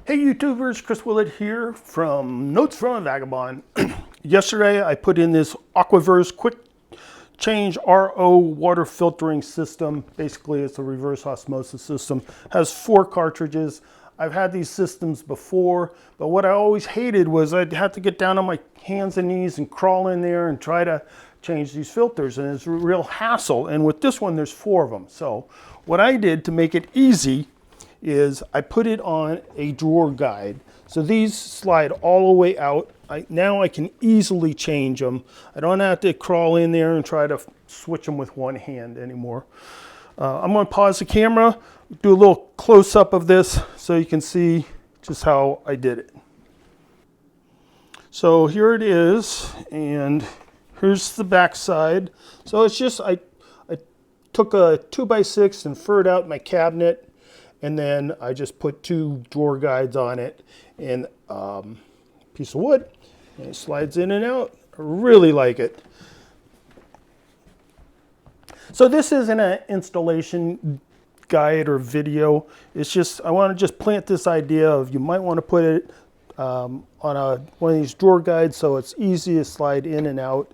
Hey YouTubers, Chris Willett here from Notes from a Vagabond. Yesterday I put in this Aquaverse quick change RO water filtering system. Basically it's a reverse osmosis system. Has 4 cartridges. I've had these systems before, but what I always hated was I'd have to get down on my hands and knees and crawl in there and try to change these filters, and it's a real hassle. And with this one there's 4 of them. So what I did to make it easy is I put it on a drawer guide. So these slide all the way out. Now I can easily change them. I don't have to crawl in there and try to switch them with one hand anymore. I'm going to pause the camera, do a little close-up of this so you can see just how I did it. So here it is, and here's the back side. So it's just, I took a 2x6 and furred out my cabinet, and then I just put 2 drawer guides on it and a piece of wood, and it slides in and out. I really like it. So this isn't an installation guide or video. It's just, I want to just plant this idea of you might want to put it on one of these drawer guides so it's easy to slide in and out.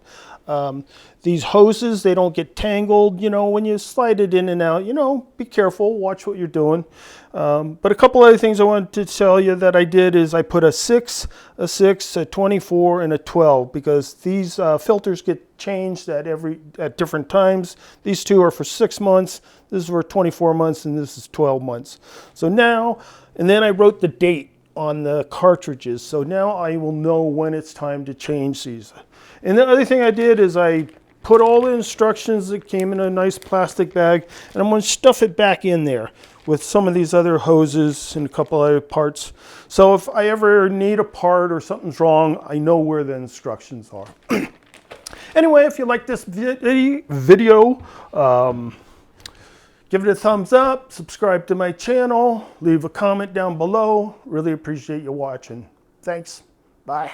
These hoses, they don't get tangled, you know, when you slide it in and out, you know, be careful, watch what you're doing. But a couple other things I wanted to tell you that I did is I put a 6, a 24, and a 12 because these filters get changed at different times. These 2 are for 6 months, this is for 24 months, and this is 12 months. So now, and then I wrote the date on the cartridges, so now I will know when it's time to change these. And the other thing I did is I put all the instructions that came in a nice plastic bag, and I'm going to stuff it back in there with some of these other hoses and a couple other parts. So if I ever need a part or something's wrong, I know where the instructions are. Anyway, if you like this video, give it a thumbs up, subscribe to my channel, leave a comment down below. Really appreciate you watching. Thanks. Bye.